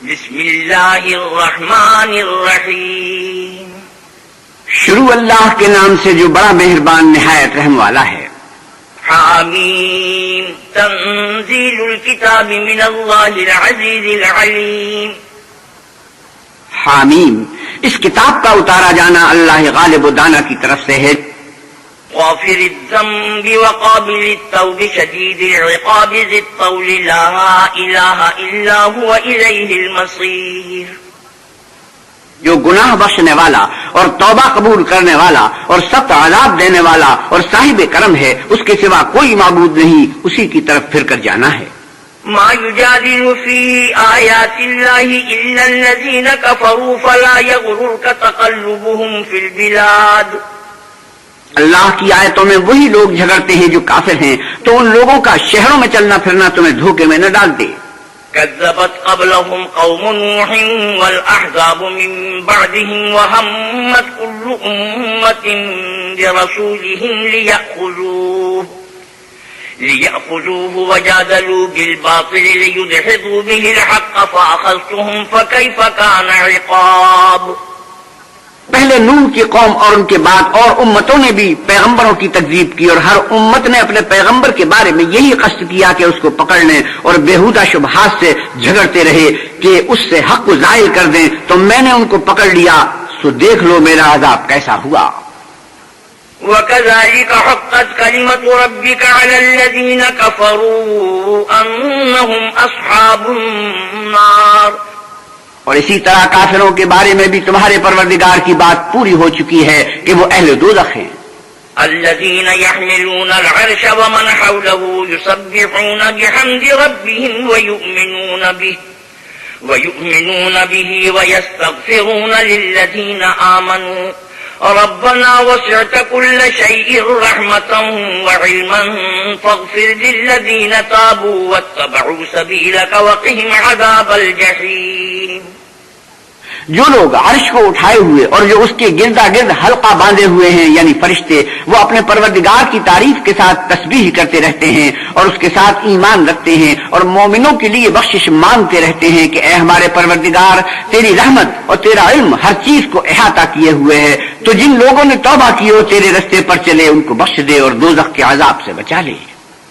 بسم اللہ الرحمن الرحیم. شروع اللہ کے نام سے جو بڑا مہربان نہایت رحم والا ہے. حامیم تنزیل الکتاب من اللہ العزیز العلیم. حامیم اس کتاب کا اتارا جانا اللہ غالب و دانا کی طرف سے ہے. غافر الذنب وقابل التوب شدید العقاب ذی الطول لا الہ الا هو الیہ المصیر. جو گناہ بخشنے والا اور توبہ قبول کرنے والا اور سخت عذاب دینے والا اور صاحب کرم ہے، اس کے سوا کوئی معبود نہیں، اسی کی طرف پھر کر جانا ہے. ما يجادل في آيات الله إلا الذين كفروا فلا يغررك تقلبهم في البلاد. اللہ کی آیتوں میں وہی لوگ جھگڑتے ہیں جو کافر ہیں، تو ان لوگوں کا شہروں میں چلنا پھرنا تمہیں دھوکے میں نہ ڈال دے. كذبت قبلهم قوم نوح والأحزاب من بعدهم وهمت كل أمة برسولهم ليأخذوه وجادلوا بالباطل ليدحضوا به الحق فأخذتهم فكيف كان عقاب. پہلے نوح کی قوم اور ان کے بعد اور امتوں نے بھی پیغمبروں کی تکذیب کی، اور ہر امت نے اپنے پیغمبر کے بارے میں یہی قصد کیا کہ اس کو پکڑ لیں اور بےہودہ شبہات سے جھگڑتے رہے کہ اس سے حق کو ظاہر کر دیں، تو میں نے ان کو پکڑ لیا، سو دیکھ لو میرا عذاب کیسا ہوا. وَكَذَلِكَ حَقَّتْ كَلِمَةُ رَبِّكَ عَلَى الَّذِينَ كَفَرُوا أَنَّهُمْ أَصْحَابُ النَّارِ. اور اسی طرح کافروں کے بارے میں بھی تمہارے پروردگار کی بات پوری ہو چکی ہے کہ وہ اہل دوزخ ہیں. الذين يحملون العرش ومن حوله يسبحون بحمد ربهم ويؤمنون به ويستغفرون للذين آمنوا ربنا وسعت كل شيء رحمة وعلما فاغفر للذين تابوا واتبعوا سبيلك وقهم عذاب الجحيم. جو لوگ عرش کو اٹھائے ہوئے اور جو اس کے گردا گرد حلقہ باندھے ہوئے ہیں یعنی فرشتے، وہ اپنے پروردگار کی تعریف کے ساتھ تسبیح کرتے رہتے ہیں اور اس کے ساتھ ایمان رکھتے ہیں اور مومنوں کے لیے بخشش مانگتے رہتے ہیں کہ اے ہمارے پروردگار، تیری رحمت اور تیرا علم ہر چیز کو احاطہ کیے ہوئے ہے، تو جن لوگوں نے توبہ کی ہو تیرے رستے پر چلے ان کو بخش دے اور دوزخ کے عذاب سے بچا لے.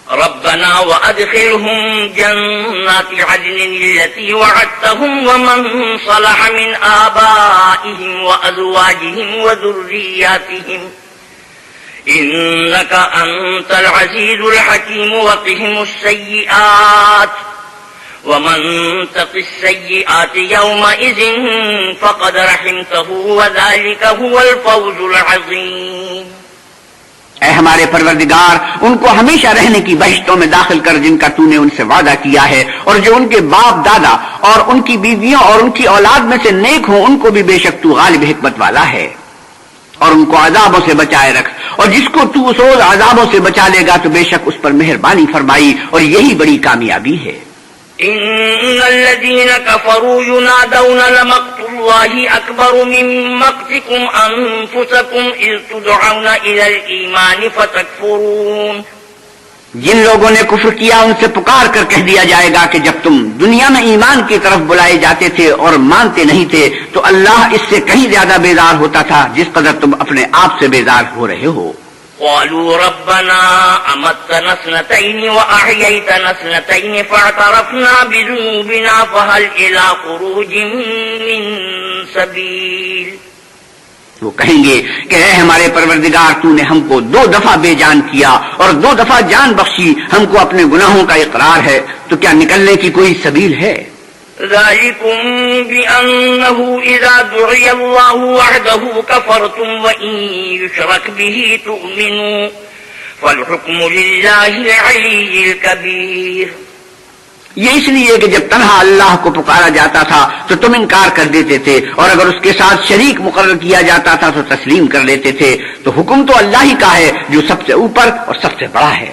ربنا وأدخلهم جنات عدن التي وعدتهم ومن صلح من آبائهم وأزواجهم وذرياتهم إنك أنت العزيز الحكيم وقهم السيئات ومن تق السيئات يومئذ فقد رحمته وذلك هو الفوز العظيم. اے ہمارے پروردگار، ان کو ہمیشہ رہنے کی بہشتوں میں داخل کر جن کا تو نے ان سے وعدہ کیا ہے، اور جو ان کے باپ دادا اور ان کی بیویوں اور ان کی اولاد میں سے نیک ہوں ان کو بھی بے شک تو غالب حکمت والا ہے. اور ان کو عذابوں سے بچائے رکھ، اور جس کو تو اس روز عذابوں سے بچا لے گا تو بے شک اس پر مہربانی فرمائی، اور یہی بڑی کامیابی ہے. ان الذين كفروا ينادون لمقت الله اكبر من مقتكم انفسكم اذ تدعون الى الايمان فتكفرون. جن لوگوں نے کفر کیا ان سے پکار کر کہہ دیا جائے گا کہ جب تم دنیا میں ایمان کی طرف بلائے جاتے تھے اور مانتے نہیں تھے تو اللہ اس سے کہیں زیادہ بیزار ہوتا تھا جس قدر تم اپنے آپ سے بیزار ہو رہے ہو. قالوا ربنا امتنا اثنتين واحييتنا اثنتين فاعترفنا بذنوبنا فهل الى خروج من سبيل. وہ کہیں گے کہ اے ہمارے پروردگار، تو نے ہم کو 2 دفعہ بے جان کیا اور 2 دفعہ جان بخشی، ہم کو اپنے گناہوں کا اقرار ہے، تو کیا نکلنے کی کوئی سبیل ہے؟ ذلكم بأنه إذا دعي الله وحده كفرتم وإن يشرك به تؤمنوا فالحكم لله العلي الكبير. یہ اس لیے کہ جب تنہا اللہ کو پکارا جاتا تھا تو تم انکار کر دیتے تھے، اور اگر اس کے ساتھ شریک مقرر کیا جاتا تھا تو تسلیم کر لیتے تھے، تو حکم تو اللہ ہی کا ہے جو سب سے اوپر اور سب سے بڑا ہے.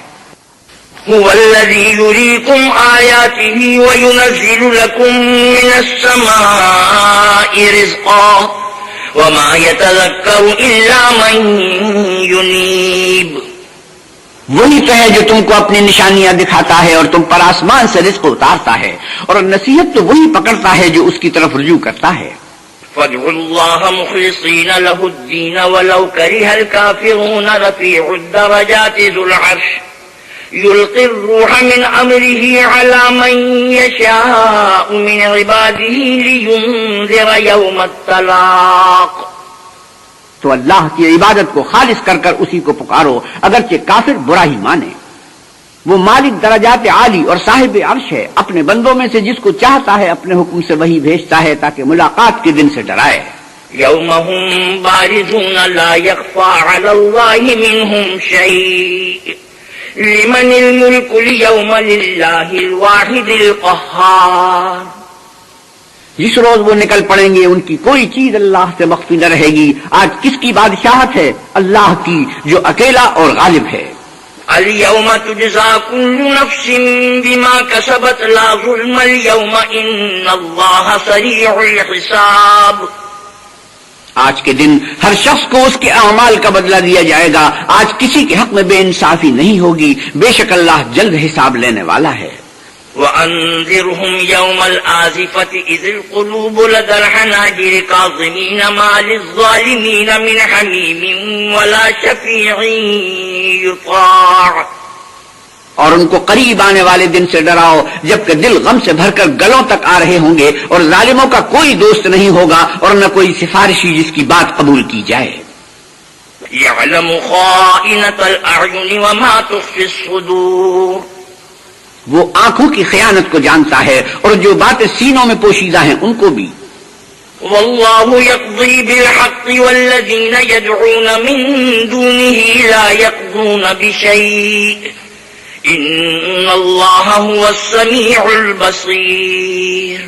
هو الذي يريكم آياته وينزل لكم من السماء رزقا وما يتذكر إلا من ينيب. وہی تو ہے جو تم کو اپنی نشانیاں دکھاتا ہے اور تم پر آسمان سے رزق اتارتا ہے، اور نصیحت تو وہی پکڑتا ہے جو اس کی طرف رجوع کرتا ہے۔ فادعوا الله مخلصين له الدين ولو كره الكافرون رفيع الدرجات ذو العرش يلقي الروح من أمره على من يشاء من عباده لينذر يوم التلاق۔ تو اللہ کی عبادت کو خالص کر کر اسی کو پکارو اگرچہ کافر برا ہی مانے۔ وہ مالک درجات عالی اور صاحب عرش ہے، اپنے بندوں میں سے جس کو چاہتا ہے اپنے حکم سے وہی بھیجتا ہے تاکہ ملاقات کے دن سے ڈرائے۔ يوم هم بارزون لا يخفى على الله منهم شيء لمن الملك اليوم لله الواحد القهار۔ جس روز وہ نکل پڑیں گے ان کی کوئی چیز اللہ سے مخفی نہ رہے گی۔ آج کس کی بادشاہت ہے؟ اللہ کی جو اکیلا اور غالب ہے۔ اليوم تجزى كل نفس بما كسبت لا ظلم اليوم ان الله سريع الحساب۔ آج کے دن ہر شخص کو اس کے اعمال کا بدلہ دیا جائے گا۔ آج کسی کے حق میں بے انصافی نہیں ہوگی، بے شک اللہ جلد حساب لینے والا ہے۔ وَأَنذِرْهُمْ يَوْمَ الْآزِفَةِ إِذِ الْقُلُوبُ لَدَى الْحَنَاجِرِ كَاظِمِينَ مَا لِلظَّالِمِينَ مِنْ حَمِيمٍ وَلَا شَفِيعٍ يُطَاعُ۔ اور ان کو قریب آنے والے دن سے ڈراؤ جبکہ دل غم سے بھر کر گلوں تک آ رہے ہوں گے، اور ظالموں کا کوئی دوست نہیں ہوگا اور نہ کوئی سفارشی جس کی بات قبول کی جائے۔ يَعْلَمُ خَائِنَةَ الْأَعْيُنِ وَمَا تُخْفِي الصُّدُورُ۔ وہ آنکھوں کی خیانت کو جانتا ہے اور جو باتیں سینوں میں پوشیدہ ہیں ان کو بھی۔ واللہ یقضی بالحق والذین یدعون من دونه لا یقضون بشیء ان اللہ هو السمیع البصیر۔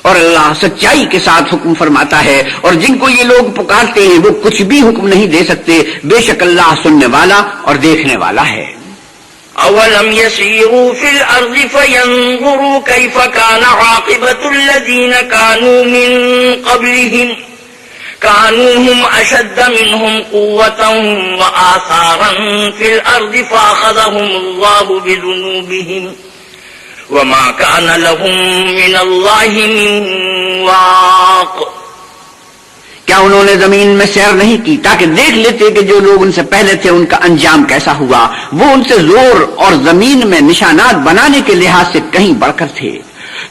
اور اللہ سچائی کے ساتھ حکم فرماتا ہے، اور جن کو یہ لوگ پکارتے ہیں وہ کچھ بھی حکم نہیں دے سکتے، بے شک اللہ سننے والا اور دیکھنے والا ہے۔ اولم يسيروا في الارض فينظروا كيف كان عاقبة الذين كانوا من قبلهم كانوا هم اشد منهم قوة واثارا في الارض فاخذهم الله بذنوبهم وما كان لهم من الله من واق۔ کیا انہوں نے زمین میں سیر نہیں کی تاکہ دیکھ لیتے کہ جو لوگ ان سے پہلے تھے ان کا انجام کیسا ہوا؟ وہ ان سے زور اور زمین میں نشانات بنانے کے لحاظ سے کہیں بڑھ کر تھے،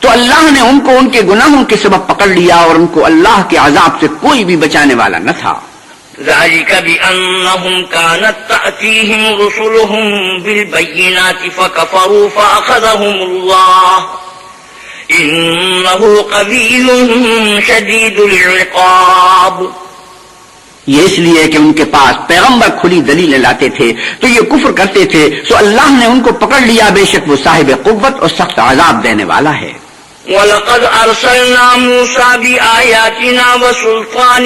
تو اللہ نے ان کو ان کے گناہوں کے سبب پکڑ لیا اور ان کو اللہ کے عذاب سے کوئی بھی بچانے والا نہ تھا۔ ذلك بأنهم كانت تأتيهم رسلهم بالبينات فكفروا فأخذهم الله انه قوی شدید العقاب۔ یہ اس لیے کہ ان کے پاس پیغمبر کھلی دلیلیں لاتے تھے تو یہ کفر کرتے تھے، سو اللہ نے ان کو پکڑ لیا، بے شک وہ صاحب قوت اور سخت عذاب دینے والا ہے۔ وَلَقَدْ أَرْسَلْنَا مُوسَى بِآيَاتِنَا وَسُلْطَانٍ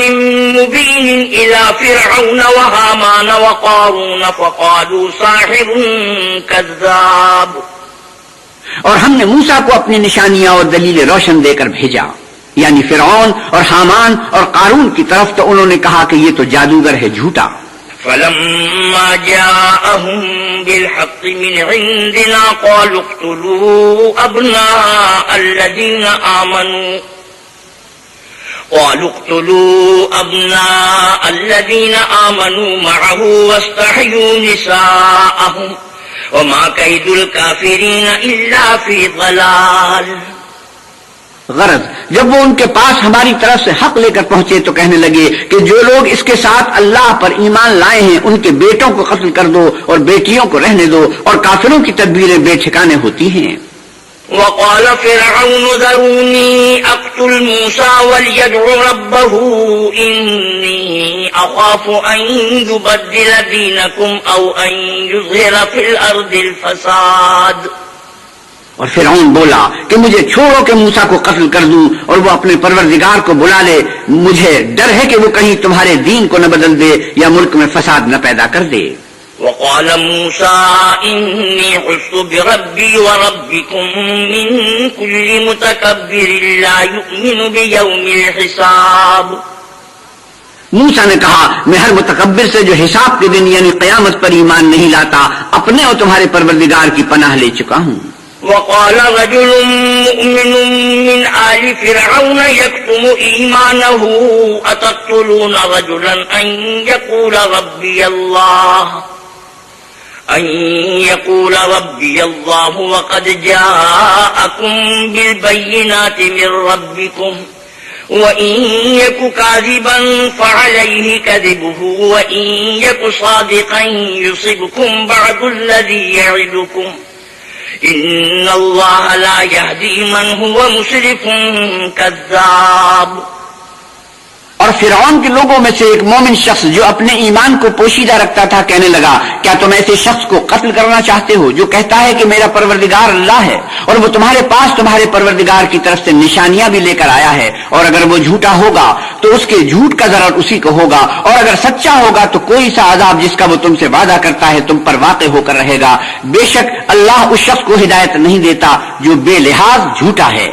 مُبِينٍ إِلَى فِرْعَوْنَ وَهَامَانَ وَقَارُونَ فَقَالُوا سَاحِرٌ كَذَّابٌ۔ اور ہم نے موسیٰ کو اپنی نشانیاں اور دلیل روشن دے کر بھیجا، یعنی فرعون اور حامان اور قارون کی طرف، تو انہوں نے کہا کہ یہ تو جادوگر ہے، جھوٹا۔ فَلَمَّا جَاءَهُم بِالْحَقِّ مِنْ عِندِنَا قَالُوا اقْتُلُوا أَبْنَاءَ الَّذِينَ آمَنُوا مَعَهُ وَاسْتَحْيُوا نِسَاءَهُمْ وما كيد الكافرين الا في ضلال۔ غرض جب وہ ان کے پاس ہماری طرف سے حق لے کر پہنچے تو کہنے لگے کہ جو لوگ اس کے ساتھ اللہ پر ایمان لائے ہیں ان کے بیٹوں کو قتل کر دو اور بیٹیوں کو رہنے دو، اور کافروں کی تدبیریں بے ٹھکانے ہوتی ہیں۔ وقال فرعون ذروني اقتل موسى وليدع ربه اني اخاف ان يبدل دينكم او ان يظهر في الارض الفساد۔ اور فرعون بولا کہ مجھے چھوڑو کہ موسیٰ کو قتل کر دوں اور وہ اپنے پروردگار کو بلا لے، مجھے ڈر ہے کہ وہ کہیں تمہارے دین کو نہ بدل دے یا ملک میں فساد نہ پیدا کر دے۔ وقال موسى إني عذت بربي وربكم من كل متكبر لا يؤمن بيوم الحساب۔ موسیٰ نے کہا میں ہر متکبر سے جو حساب کے دن یعنی قیامت پر ایمان نہیں لاتا اپنے اور تمہارے پروردگار کی پناہ لے چکا ہوں. وقال رجل مؤمن من آل فرعون يكتم إيمانه أتقتلون رجلا أن يقول ربي الله وقد جاءكم بالبينات من ربكم وإن يك كاذبا فعليه كذبه وإن يك صادقا يصبكم بعض الذي يعدكم إن الله لا يهدي من هو مسرف كذاب. اور فرعون کے لوگوں میں سے ایک مومن شخص جو اپنے ایمان کو پوشیدہ رکھتا تھا کہنے لگا کیا تم ایسے شخص کو قتل کرنا چاہتے ہو جو کہتا ہے کہ میرا پروردگار اللہ ہے اور وہ تمہارے پاس تمہارے پروردگار کی طرف سے نشانیاں بھی لے کر آیا ہے اور اگر وہ جھوٹا ہوگا تو اس کے جھوٹ کا ضرر اسی کو ہوگا اور اگر سچا ہوگا تو کوئی سا عذاب جس کا وہ تم سے وعدہ کرتا ہے تم پر واقع ہو کر رہے گا. بے شک اللہ اس شخص کو ہدایت نہیں دیتا جو بے لحاظ جھوٹا ہے.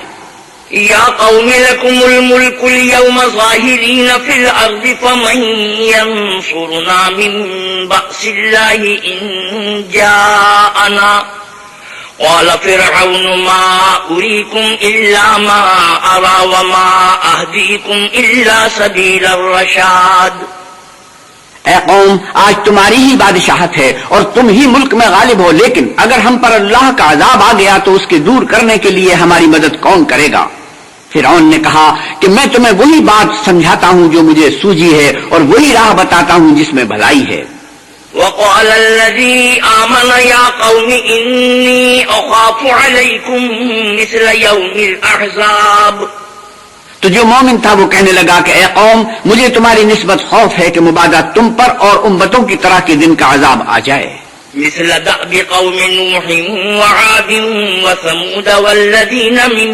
یا قوم لکم الملک اليوم ظاہرین فی الارض فمن ینصرنا من بأس اللہ ان جاءنا قال فرعون ما اریکم الا ما ارا وما اہدیکم الا سبیل الرشاد. اے قوم آج تمہاری ہی بادشاہت ہے اور تم ہی ملک میں غالب ہو لیکن اگر ہم پر اللہ کا عذاب آ گیا تو اس کے دور کرنے کے لیے ہماری مدد کون کرے گا. فرعون نے کہا کہ میں تمہیں وہی بات سمجھاتا ہوں جو مجھے سوجی ہے اور وہی راہ بتاتا ہوں جس میں بھلائی ہے. وقال الذي آمن يا قوم إني أخاف عليكم مثل يوم الأحزاب. تو جو مومن تھا وہ کہنے لگا کہ اے قوم مجھے تمہاری نسبت خوف ہے کہ مبادہ تم پر اور امتوں کی طرح کے دن کا عذاب آ جائے. مثل دأب قوم نوح وعاد وثمود والذين من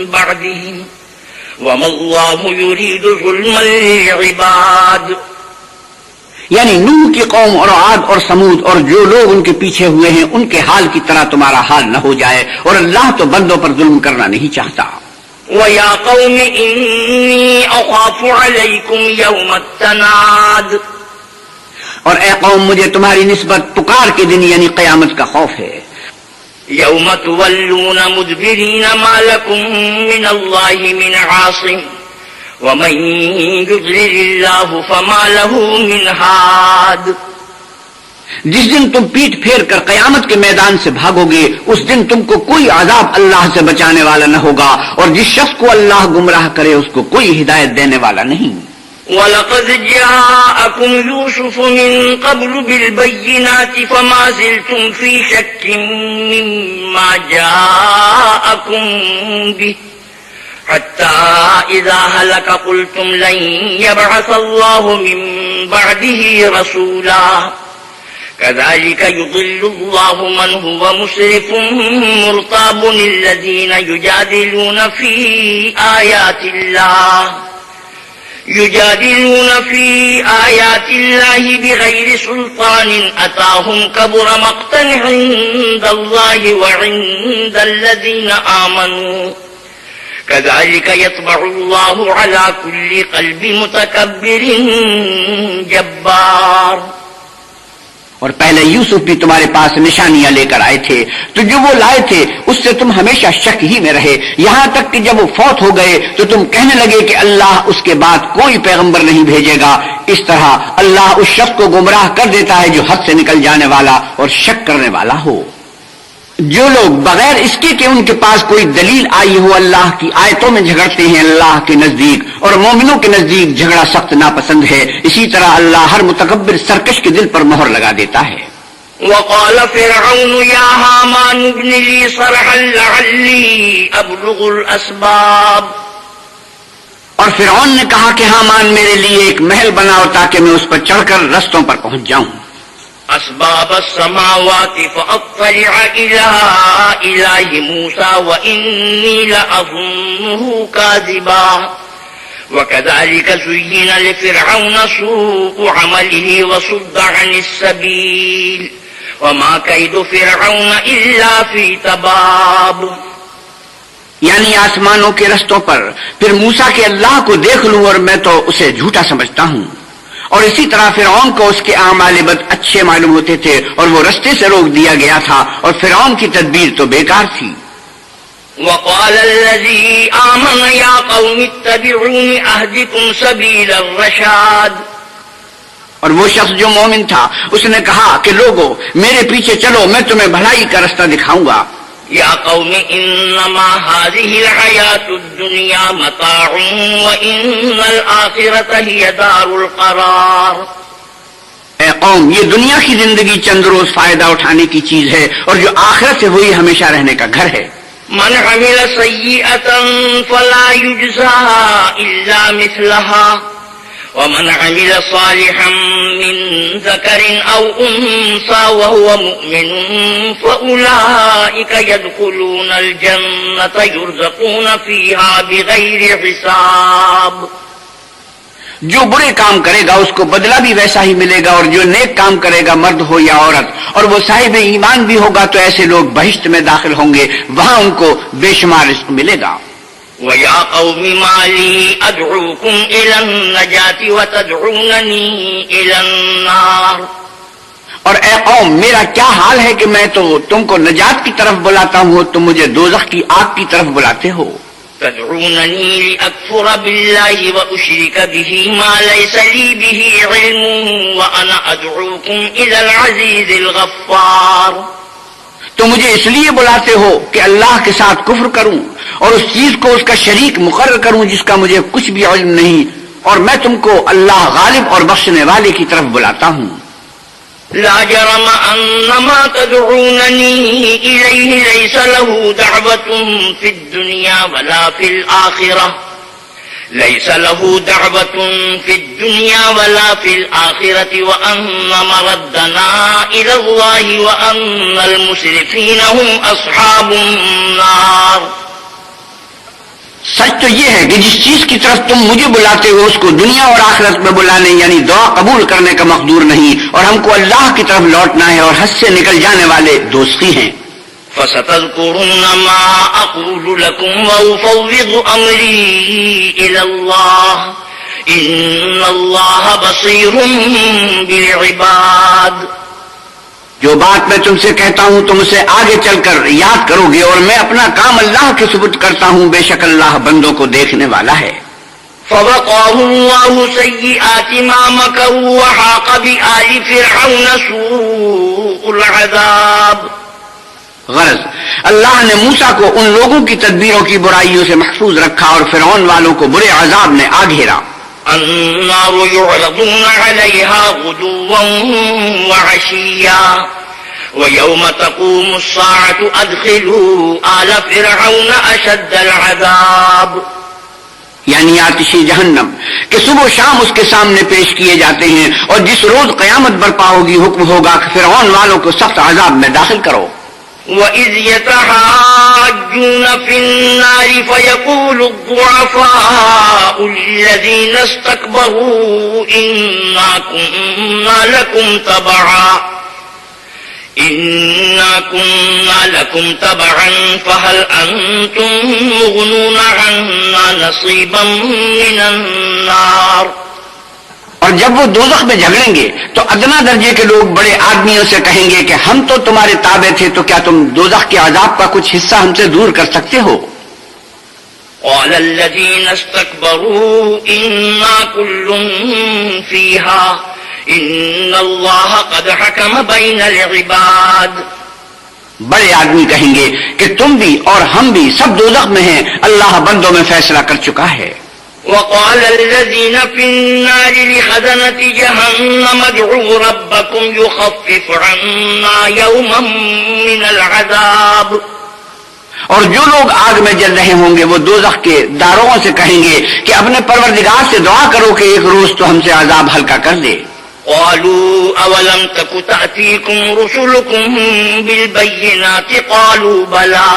بعدهم وما الله يريد ظلما للعباد. یعنی نوح کی قوم اور عاد اور سمود اور جو لوگ ان کے پیچھے ہوئے ہیں ان کے حال کی طرح تمہارا حال نہ ہو جائے اور اللہ تو بندوں پر ظلم کرنا نہیں چاہتا. وَيَا قَوْمِ إِنِّي أَخَافُ عَلَيْكُمْ يَوْمَ التَّنَادِ. اور اے قوم مجھے تمہاری نسبت پکار کے دن یعنی قیامت کا خوف ہے. يَوْمَ تُوَلُّونَ مُدْبِرِينَ مَا لَكُمْ مِنَ اللَّهِ مِنْ عَاصِمٍ وَمَنْ يُضْلِلِ اللَّهُ فَمَا لَهُ مِنْ هَادٍ. جس دن تم پیٹ پھیر کر قیامت کے میدان سے بھاگو گے اس دن تم کو کوئی عذاب اللہ سے بچانے والا نہ ہوگا اور جس شخص کو اللہ گمراہ کرے اس کو کوئی ہدایت دینے والا نہیں. وَلَقَدْ جَاءَكُمْ يُوسُفُ مِنْ قَبْلُ بِالْبَيِّنَاتِ فَمَا زِلْتُمْ فِي شَكٍّ مِّمَّا جَاءَكُمْ بِهِ حَتَّى إِذَا هَلَكَ قُلْتُمْ لَن يَبْعَثَ اللَّهُ مِن بَعْدِهِ رَسُولًا كذلك يضل الله من هو مسرف مرتاب الذين يجادلون في آيات الله بغير سلطان أتاهم كبر مقتا عند الله وعند الذين آمنوا كذلك يطبع الله على كل قلب متكبر جبار. اور پہلے یوسف بھی تمہارے پاس نشانیاں لے کر آئے تھے تو جو وہ لائے تھے اس سے تم ہمیشہ شک ہی میں رہے یہاں تک کہ جب وہ فوت ہو گئے تو تم کہنے لگے کہ اللہ اس کے بعد کوئی پیغمبر نہیں بھیجے گا. اس طرح اللہ اس شخص کو گمراہ کر دیتا ہے جو حد سے نکل جانے والا اور شک کرنے والا ہو. جو لوگ بغیر اس کے کہ ان کے پاس کوئی دلیل آئی ہو اللہ کی آیتوں میں جھگڑتے ہیں اللہ کے نزدیک اور مومنوں کے نزدیک جھگڑا سخت ناپسند ہے. اسی طرح اللہ ہر متکبر سرکش کے دل پر مہر لگا دیتا ہے. وقال فرعون يا هامان ابن لي صرحا لعلي أبلغ الأسباب. اور فرعون نے کہا کہ ہامان میرے لیے ایک محل بناؤ تاکہ میں اس پر چڑھ کر رستوں پر پہنچ جاؤں. أسباب السماوات فأطلع إلى إله موسى وإني لأظنه كاذبا. وكذلك زين لفرعون سوء عمله وصد عن السبيل وما كيد فرعون إلا في تباب. یعنی آسمانوں کے رستوں پر پھر موسیٰ کے اللہ کو دیکھ لوں اور میں تو اسے جھوٹا سمجھتا ہوں. اور اسی طرح فرعون کو اس کے اعمال بد اچھے معلوم ہوتے تھے اور وہ رستے سے روک دیا گیا تھا، اور فرعون کی تدبیر تو بیکار تھی۔ وقال الذي آمن يا قوم اتبعوني أهدكم سبيل الرشاد، اور وہ شخص جو مومن تھا اس نے کہا کہ لوگو میرے پیچھے چلو، میں تمہیں بھلائی کا رستہ دکھاؤں گا۔ يا قوم إنما هذه الحياة الدنيا متاع وإن الآخرة هي دار القرار۔ اے قوم، یہ دنیا کی زندگی چند روز فائدہ اٹھانے کی چیز ہے، اور جو آخرت ہے وہی ہمیشہ رہنے کا گھر ہے۔ من عمل سيئة فلا يجزى إلا مثلها ومن عمل صالحا من ذكر أو أنثى وهو مؤمن فأولئك يدخلون الجنة يرزقون فيها بغير حساب۔ جو برے کام کرے گا اس کو بدلہ بھی ویسا ہی ملے گا، اور جو نیک کام کرے گا مرد ہو یا عورت اور وہ صاحب ایمان بھی ہوگا تو ایسے لوگ بہشت میں داخل ہوں گے، وہاں ان کو بے شمار رزق ملے گا۔ وَيَا قَوْمِ مَا لِي أَدْعُوكُمْ إِلَى النَّجَاةِ وَتَدْعُونَنِي إِلَى النَّارِ۔ اور اے قوم، میرا کیا حال ہے کہ میں تو تم کو نجات کی طرف بلاتا ہوں، تم مجھے دوزخ کی آگ کی طرف بلاتے ہو۔ تدعونني لأكفر بالله وأشرك به ما ليس لي به علم وأنا أدعوكم إلى العزيز الغفار۔ تو مجھے اس لیے بلاتے ہو کہ اللہ کے ساتھ کفر کروں اور اس چیز کو اس کا شریک مقرر کروں جس کا مجھے کچھ بھی علم نہیں، اور میں تم کو اللہ غالب اور بخشنے والے کی طرف بلاتا ہوں۔ لا جرم أن ما تدعونني إليه ليس له دعوة في الدنيا ولا في الآخرة، ليس له دعوة في الدنيا ولا في الآخرة وأن مردنا إلى الله وأن المسرفين هم أصحاب النار۔ سچ تو یہ ہے کہ جس چیز کی طرف تم مجھے بلاتے ہو اس کو دنیا اور آخرت میں بلانے یعنی دعا قبول کرنے کا مقدور نہیں، اور ہم کو اللہ کی طرف لوٹنا ہے، اور حد سے نکل جانے والے دوستی ہیں۔ فستذكرون ما أقول لكم وأفوض أمري إلى الله إن الله بصير بالعباد۔ جو بات میں تم سے کہتا ہوں تم اسے آگے چل کر یاد کرو گے، اور میں اپنا کام اللہ کے سپرد کرتا ہوں، بے شک اللہ بندوں کو دیکھنے والا ہے۔ فوقاه الله سيئات ما مكروا وحاق بآل فرعون سوء العذاب۔ غرض اللہ نے موسیٰ کو ان لوگوں کی تدبیروں کی برائیوں سے محفوظ رکھا، اور فرعون والوں کو برے عذاب نے آ گھیرا۔ النار يعرضون عليها غدوا وعشيا ويوم تقوم الساعة أدخلوا آل فرعون أشد العذاب۔ یعنی آتش جہنم کہ صبح و شام اس کے سامنے پیش کیے جاتے ہیں، اور جس روز قیامت برپا ہوگی حکم ہوگا کہ فرعون والوں کو سخت عذاب میں داخل کرو۔ وَإِذْ يَتَحَاجُّونَ فِي النَّارِ فَيَقُولُ الضُّعَفَاءُ لِلَّذِينَ اسْتَكْبَرُوا إِنَّا كُنَّا لَكُمْ تَبَعًا فَهَلْ أَنْتُمْ مُغْنُونَ عَنَّا نَصِيبًا مِنَ النَّارِ۔ اور جب وہ دوزخ میں جھگڑیں گے تو ادنا درجے کے لوگ بڑے آدمیوں سے کہیں گے کہ ہم تو تمہارے تابع تھے، تو کیا تم دوزخ کے عذاب کا کچھ حصہ ہم سے دور کر سکتے ہو؟ قال الذين استكبروا إنا كل فيها إن الله قد حكم بين العباد۔ بڑے آدمی کہیں گے کہ تم بھی اور ہم بھی سب دوزخ میں ہیں، اللہ بندوں میں فیصلہ کر چکا ہے۔ وقال الذين في النار لخزنة جهنم ادعوا ربكم يخفف عنا يوما من العذاب۔ اور جو لوگ آگ میں جل رہے ہوں گے وہ دوزخ کے داروغوں سے کہیں گے کہ اپنے پروردگار سے دعا کرو کہ ایک روز تو ہم سے عذاب ہلکا کر دے۔ قالوا اولم تك تأتيكم رسلكم بالبينات قالوا بلى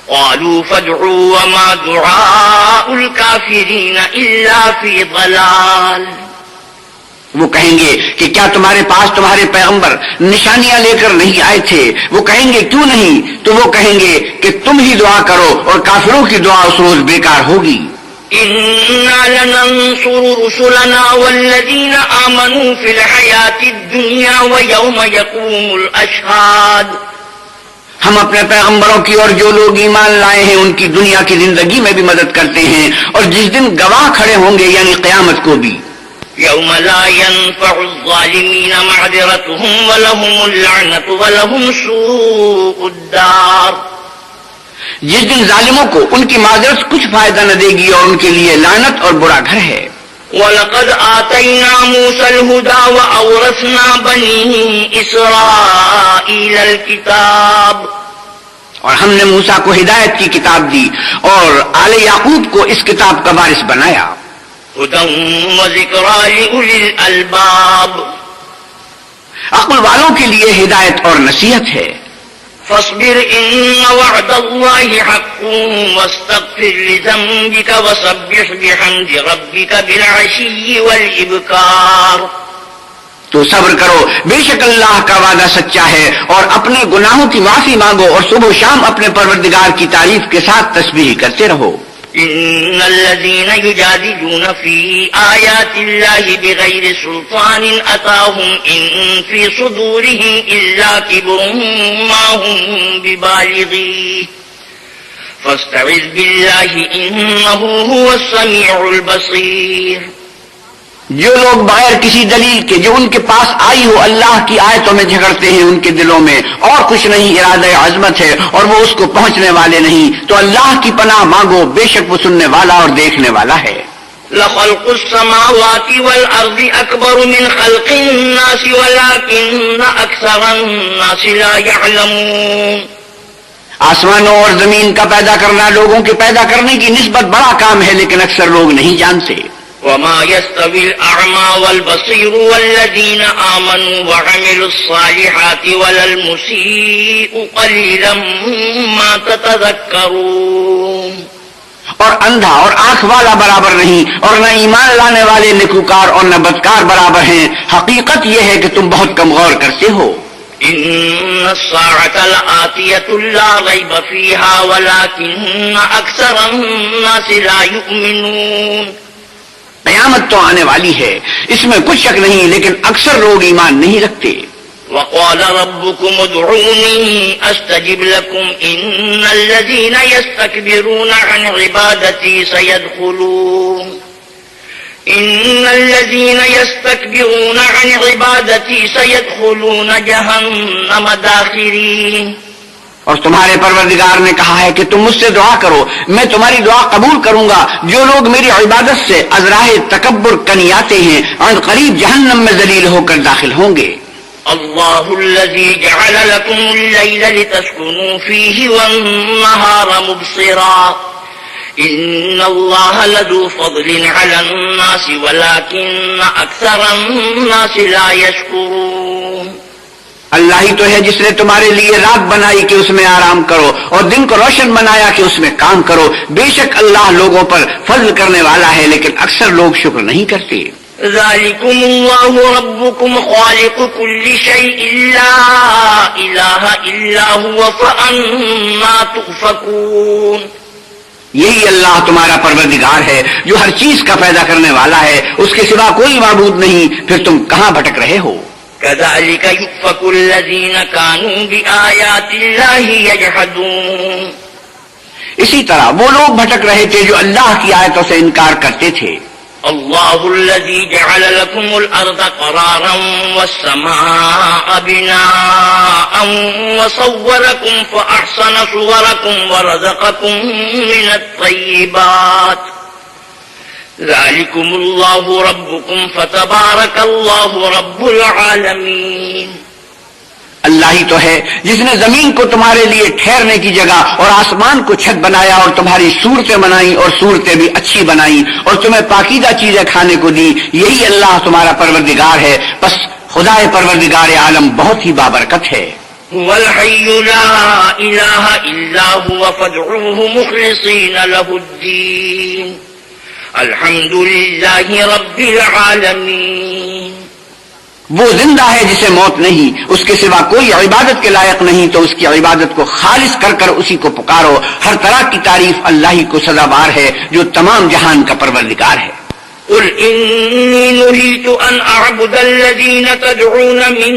قالوا فادعوا وما دعاء الكافرين إلا في ضلال۔ وہ کہیں گے کہ کیا تمہارے پاس تمہارے پیغمبر نشانیاں لے کر نہیں آئے تھے؟ وہ کہیں گے کیوں نہیں؟ تو وہ کہیں گے کہ تم ہی دعا کرو اور کافروں کی دعا اس روز بیکار ہوگی۔ إنا لننصر رسلنا والذين آمنوا في الحياة الدنيا ويوم يقوم الأشهاد. ہم اپنے پیغمبروں کی اور جو لوگ ایمان لائے ہیں ان کی دنیا کی زندگی میں بھی مدد کرتے ہیں اور جس دن گواہ کھڑے ہوں گے یعنی قیامت کو بھی. يوم لا ينفع الظالمين معذرتهم ولهم اللعنة ولهم سوء الدار. جس دن ظالموں کو ان کی معذرت کچھ فائدہ نہ دے گی اور ان کے لیے لعنت اور برا گھر ہے. وَلَقَدْ آتَيْنَا مُوسَى الْهُدَى وَأَوْرَثْنَا بَنِي إِسْرَائِيلَ الْكِتَابَ. اور ہم نے موسیٰ کو ہدایت کی کتاب دی اور آل یعقوب کو اس کتاب کا وارث بنایا. هُدًى وَذِكْرَى لِأُولِي الْأَلْبَابِ. عقل والوں کے لیے ہدایت اور نصیحت ہے. فاصبر إن وعد الله حق واستغفر لذنبك وسبح بحمد ربك بالعشي والإبكار. تو صبر کرو، بے شک اللہ کا وعدہ سچا ہے، اور اپنے گناہوں کی معافی مانگو اور صبح و شام اپنے پروردگار کی تعریف کے ساتھ تسبیح کرتے رہو. إن الذين يجادلون في آيات الله بغير سلطان أتاهم إن في صدورهم إلا كبر ما هم ببالغيه فاستعذ بالله إنه هو السميع البصير. جو لوگ بغیر کسی دلیل کے جو ان کے پاس آئی ہو اللہ کی آیتوں میں جھگڑتے ہیں ان کے دلوں میں اور کچھ نہیں ارادہ عظمت ہے اور وہ اس کو پہنچنے والے نہیں، تو اللہ کی پناہ مانگو، بے شک وہ سننے والا اور دیکھنے والا ہے. لخلق السماوات والأرض أكبر من خلق الناس ولكن أكثر الناس لا يعلمون. آسمانوں اور زمین کا پیدا کرنا لوگوں کے پیدا کرنے کی نسبت بڑا کام ہے، لیکن اکثر لوگ نہیں جانتے. وما يستوي الأعمى والبصير والذين آمنوا وعملوا الصالحات ولا المسيء قليلا ما تتذكرون. اور اندھا اور آنکھ والا برابر نہیں، اور نہ ایمان لانے والے نیکوکار اور نہ بدکار برابر ہیں. حقیقت یہ ہے کہ تم بہت کم غور کرتے ہو. إن الساعة لآتية لا ريب فيها ولكن أكثر الناس لا يؤمنون. قیامت تو آنے والی ہے، اس میں کچھ شک نہیں، لیکن اکثر لوگ ایمان نہیں رکھتے. وقال ربكم ادعوني أستجب لكم إن الذين يستكبرون عن عبادتي سيدخلون جهنم داخرين. اور تمہارے پروردگار نے کہا ہے کہ تم مجھ سے دعا کرو، میں تمہاری دعا قبول کروں گا. جو لوگ میری عبادت سے ازراہ تکبر کنیاتے ہیں عن قریب جہنم میں ذلیل ہو کر داخل ہوں گے. اللہ الذي جعل لكم الليل لتسكنوا فيه والنهار مبصرا ان اللہ لذو فضل على الناس ولكن اکثر الناس لا يشكرون. اللہ ہی تو ہے جس نے تمہارے لیے رات بنائی کہ اس میں آرام کرو اور دن کو روشن بنایا کہ اس میں کام کرو. بے شک اللہ لوگوں پر فضل کرنے والا ہے، لیکن اکثر لوگ شکر نہیں کرتے. ذالکم اللہ ربکم خالق کل شیء لا الہ الا هو فأنا تؤفکون. یہی اللہ تمہارا پروردگار ہے جو ہر چیز کا پیدا کرنے والا ہے، اس کے سوا کوئی معبود نہیں، پھر تم کہاں بھٹک رہے ہو. كذلك يؤفك الذين كانوا بآيات الله يجحدون. اسی طرح وہ لوگ بھٹک رہے تھے جو اللہ کی آیتوں سے انکار کرتے تھے. اللہ الذي جعل لكم الأرض قرارا والسماء بناء وصوركم فأحسن صوركم ورزقكم من الطيبات ذلكم اللہ ربكم فتبارک اللہ رب العالمین. اللہ ہی تو ہے جس نے زمین کو تمہارے لیے ٹھہرنے کی جگہ اور آسمان کو چھت بنایا اور تمہاری صورتیں بنائی اور صورتیں بھی اچھی بنائی اور تمہیں پاکیزہ چیزیں کھانے کو دی. یہی اللہ تمہارا پروردگار ہے، بس خدا پروردگار عالم بہت ہی بابرکت ہے. والحی لا الہ الا هو فادعوه مخلصین له الدین الحمد للہ رب العالمین. وہ زندہ ہے جسے موت نہیں، اس کے سوا کوئی عبادت کے لائق نہیں، تو اس کی عبادت کو خالص کر کر اسی کو پکارو۔ ہر طرح کی تعریف اللہ ہی کو سزاوار ہے جو تمام جہان کا پروردگار ہے۔ قل إني نهيت أن أعبد الذين تدعون من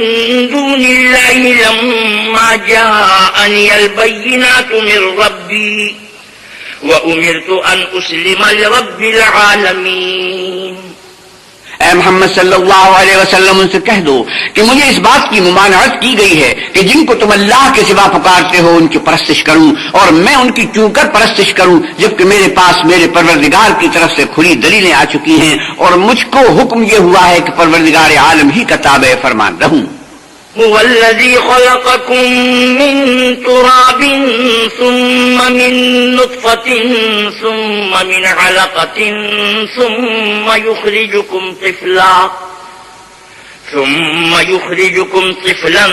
دون الله لما جاءني البينات من ربي وأمرت أن أسلم لرب العالمين۔ اے محمد صلی اللہ علیہ وسلم ان سے کہہ دو کہ مجھے اس بات کی ممانعت کی گئی ہے کہ جن کو تم اللہ کے سوا پکارتے ہو ان کی پرستش کروں، اور میں ان کی کیوں کر پرستش کروں جبکہ میرے پاس میرے پروردگار کی طرف سے کھلی دلیلیں آ چکی ہیں، اور مجھ کو حکم یہ ہوا ہے کہ پروردگار عالم ہی کا تابع فرمان رہوں۔ هو الذي خلقكم من تراب ثم من نطفة ثم من علقة ثم يخرجكم طفلا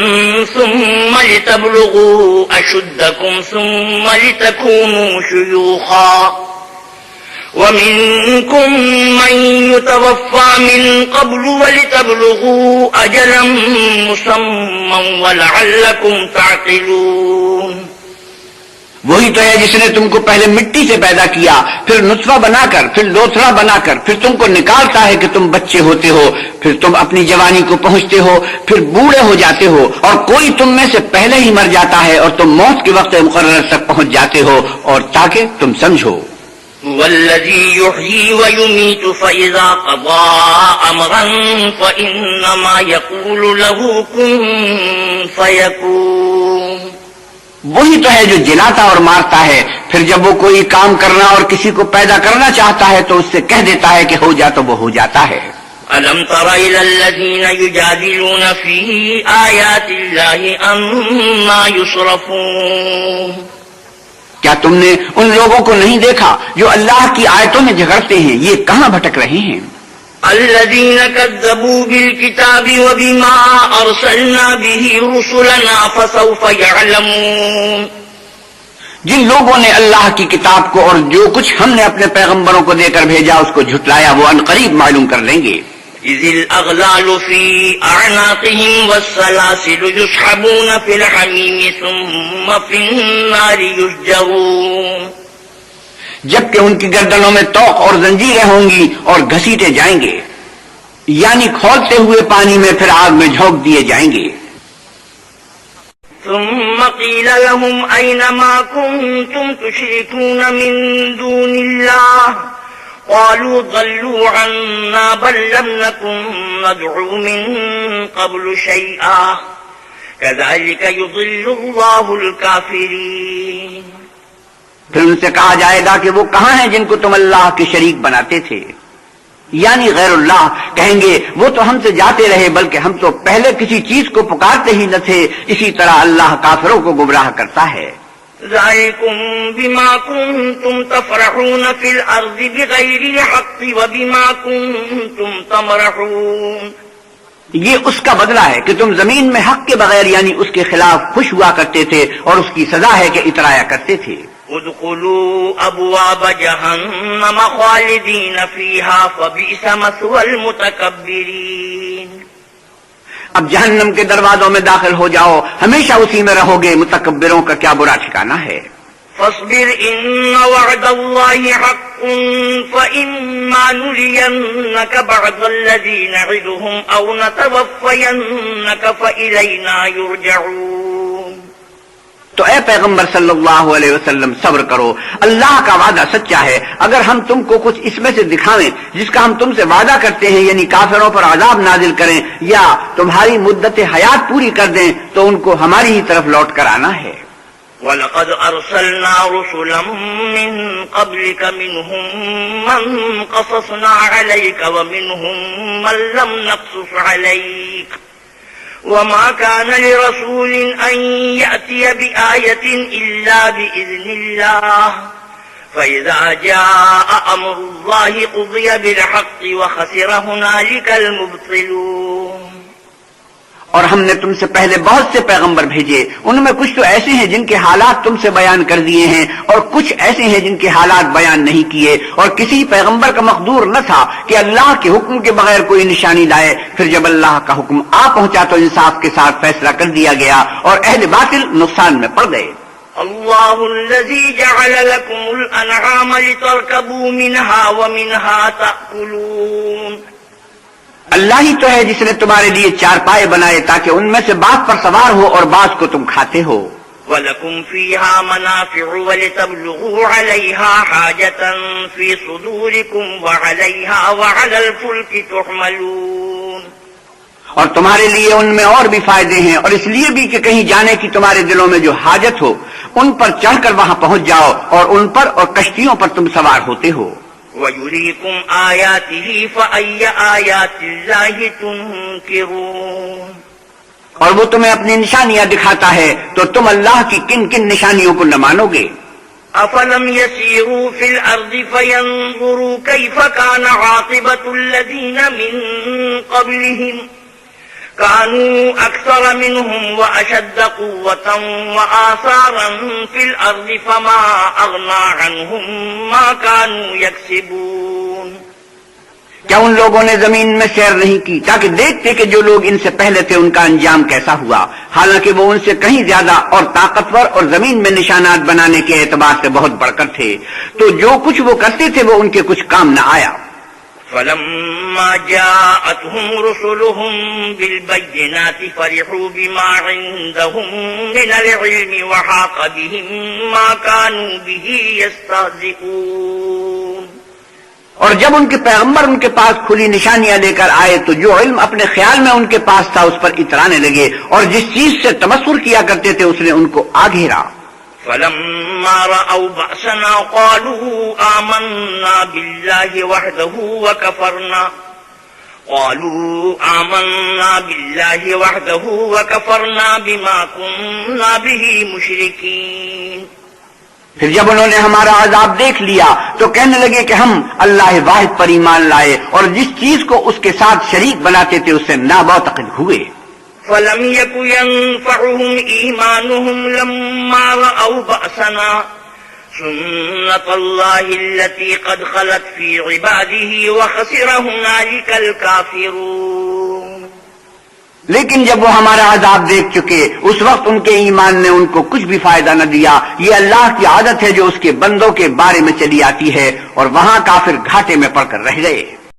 ثم لتبلغوا أشدكم ثم لتكونوا شيوخا ومنكم من يتوفى من قبل ولتبلغوا أجلا مسمى ولعلكم تعقلون۔ وہی تو ہے جس نے تم کو پہلے مٹی سے پیدا کیا، پھر نطفہ بنا کر، پھر لوتھڑا بنا کر، پھر تم کو نکالتا ہے کہ تم بچے ہوتے ہو، پھر تم اپنی جوانی کو پہنچتے ہو، پھر بوڑھے ہو جاتے ہو، اور کوئی تم میں سے پہلے ہی مر جاتا ہے اور تم موت کے وقت مقرر تک پہنچ جاتے ہو، اور تاکہ تم سمجھو۔ والذي يحيي ويميت فإذا قضى أمرا فإنما يقول له كن فيكون۔ وہی تو ہے جو جلاتا اور مارتا ہے، پھر جب وہ کوئی کام کرنا اور کسی کو پیدا کرنا چاہتا ہے تو اس سے کہہ دیتا ہے کہ ہو جا تو وہ ہو جاتا ہے۔ ألم تر إلى الذين يجادلون في آيات الله أما يصرفون۔ کیا تم نے ان لوگوں کو نہیں دیکھا جو اللہ کی آیتوں میں جھگڑتے ہیں، یہ کہاں بھٹک رہے ہیں؟ الذين كذبوا بالكتاب وبما أرسلنا به رسلنا فسوف يعلمون۔ جن لوگوں نے اللہ کی کتاب کو اور جو کچھ ہم نے اپنے پیغمبروں کو دے کر بھیجا اس کو جھٹلایا، وہ عنقریب معلوم کر لیں گے۔ إذ الأغلال في أعناقهم والسلاسل يسحبون في الحميم ثم في النار يسجرون۔ جبکہ ان کی گردنوں میں طوق اور زنجیریں ہوں گی اور گھسیٹے جائیں گے، یعنی کھولتے ہوئے پانی میں پھر آگ میں جھونک دیے جائیں گے۔ ثم قيل لهم أين ما كنتم تشركون من دون الله قالوا ضلوا عنا بل لم نكن ندعو من قبل شيئا كذلك يضل الله الكافرين۔ پھر ان سے کہا جائے گا کہ وہ کہاں ہیں جن کو تم اللہ کے شریک بناتے تھے، یعنی غیر اللہ۔ کہیں گے وہ تو ہم سے جاتے رہے، بلکہ ہم تو پہلے کسی چیز کو پکارتے ہی نہ تھے۔ اسی طرح اللہ کافروں کو گمراہ کرتا ہے۔ ذلكم بما كنتم تفرحون في الأرض بغير الحق وبما كنتم تمرحون۔ یہ اس کا بدلہ ہے کہ تم زمین میں حق کے بغیر یعنی اس کے خلاف خوش ہوا کرتے تھے، اور اس کی سزا ہے کہ اترایا کرتے تھے۔ ادخلوا ابواب جہنم خالدین فیہا فبئس مثوى المتکبرین۔ اب جہنم کے دروازوں میں داخل ہو جاؤ، ہمیشہ اسی میں رہو گے، متکبروں کا کیا برا ٹھکانہ ہے۔ فاصبر ان وعد اللہ حق فإما نرینک بعض الذی نعدهم او نتوفینک فإلینا یرجعون۔ تو اے پیغمبر صلی اللہ علیہ وسلم صبر کرو، اللہ کا وعدہ سچا ہے۔ اگر ہم تم کو کچھ اس میں سے دکھاویں جس کا ہم تم سے وعدہ کرتے ہیں، یعنی کافروں پر عذاب نازل کریں یا تمہاری مدت حیات پوری کر دیں، تو ان کو ہماری ہی طرف لوٹ کر آنا ہے۔ وَلَقَدْ أَرْسَلْنَا رُسُلًا مِّن قَبْلِكَ مِنْهُم مَّن قَصَصْنَا عَلَيْكَ وَمِنْهُم مَّن لَّمْ نَقْصُصْ عَلَيْكَ وما كان لرسول أن يأتي بآية إلا بإذن الله فإذا جاء أمر الله قضي بالحق وخسر هنالك المبطلون۔ اور ہم نے تم سے پہلے بہت سے پیغمبر بھیجے، ان میں کچھ تو ایسے ہیں جن کے حالات تم سے بیان کر دیے ہیں، اور کچھ ایسے ہیں جن کے حالات بیان نہیں کیے، اور کسی پیغمبر کا مقدور نہ تھا کہ اللہ کے حکم کے بغیر کوئی نشانی لائے، پھر جب اللہ کا حکم آ پہنچا تو انصاف کے ساتھ فیصلہ کر دیا گیا اور اہل باطل نقصان میں پڑ گئے۔ اللہ الذی جعل لکم الانعام لترکبوا منها ومنها تأکلون، اللہ ہی تو ہے جس نے تمہارے لیے چارپائے بنائے تاکہ ان میں سے بعض پر سوار ہو اور بعض کو تم کھاتے ہو۔ وَلَكُمْ فِيهَا مَنَافِعُ وَلِتَبْلُغُوا عَلَيْهَا حَاجَةً فِي صُدُورِكُمْ وَعَلَيْهَا وَعَلَى الْفُلْكِ تُحْمَلُونَ، اور تمہارے لیے ان میں اور بھی فائدے ہیں، اور اس لیے بھی کہ کہیں جانے کی تمہارے دلوں میں جو حاجت ہو ان پر چڑھ کر وہاں پہنچ جاؤ، اور ان پر اور کشتیوں پر تم سوار ہوتے ہو۔ وَيُرِيكُمْ آيَاتِهِ فَأَيَّ آيَاتِ اللَّهِ تُنْكِرُونَ، اور وہ تمہیں اپنی نشانیاں دکھاتا ہے تو تم اللہ کی کن کن نشانیوں کو نہ مانو گے؟ أَفَلَمْ يَسِيرُوا فِي الْأَرْضِ فَيَنْظُرُوا كَيْفَ كَانَ عَاقِبَةُ الَّذِينَ مِنْ قَبْلِهِمْ كَانُوا أَكْثَرَ مِنْهُمْ وَأَشَدَّ قُوَّةً وَآثَارًا فِي الْأَرْضِ فَمَا أَغْنَى عَنْهُمْ مَا كَانُوا يَكْسِبُونَ، کیا ان لوگوں نے زمین میں سیر نہیں کی تاکہ دیکھتے کہ جو لوگ ان سے پہلے تھے ان کا انجام کیسا ہوا، حالانکہ وہ ان سے کہیں زیادہ اور طاقتور اور زمین میں نشانات بنانے کے اعتبار سے بہت بڑھ کر تھے، تو جو کچھ وہ کرتے تھے وہ ان کے کچھ کام نہ آیا۔ فَلَمَّا جَاءَتْهُمْ رُسُلُهُم بِالْبَيِّنَاتِ فَرِحُوا بِمَا عِندَهُم مِّنَ الْعِلْمِ وَحَاقَ بِهِم مَّا كَانُوا بِهِ يَسْتَهْزِئُونَ، اور جب ان کے پیغمبر ان کے پاس کھلی نشانیاں لے کر آئے تو جو علم اپنے خیال میں ان کے پاس تھا اس پر اترانے لگے، اور جس چیز سے تمسخر کیا کرتے تھے اس نے ان کو آ گھیرا۔ فَلَمَّا رَأَوْا بَأْسَنَا قَالُوا آمَنَّا بِاللَّهِ وَحْدَهُ وَكَفَرْنَا بِمَا كُنَّا بِهِ مُشْرِكِينَ، پھر جب انہوں نے ہمارا عذاب دیکھ لیا تو کہنے لگے کہ ہم اللہ واحد پر ایمان لائے اور جس چیز کو اس کے ساتھ شریک بناتے تھے اس سے نامعتقد ہوئے۔ فَلَمْ يَكُ يَنفَعُهُمْ إِيمَانُهُمْ لَمَّا رَأَوْا بَأْسَنَا سُنَّتَ اللَّهِ الَّتِي قَدْ خَلَتْ فِي عِبَادِهِ وَخَسِرَ هُنَالِكَ الْكَافِرُونَ، لیکن جب وہ ہمارا عذاب دیکھ چکے اس وقت ان کے ایمان نے ان کو کچھ بھی فائدہ نہ دیا۔ یہ اللہ کی عادت ہے جو اس کے بندوں کے بارے میں چلی آتی ہے، اور وہاں کافر گھاٹے میں پڑ کر رہ گئے۔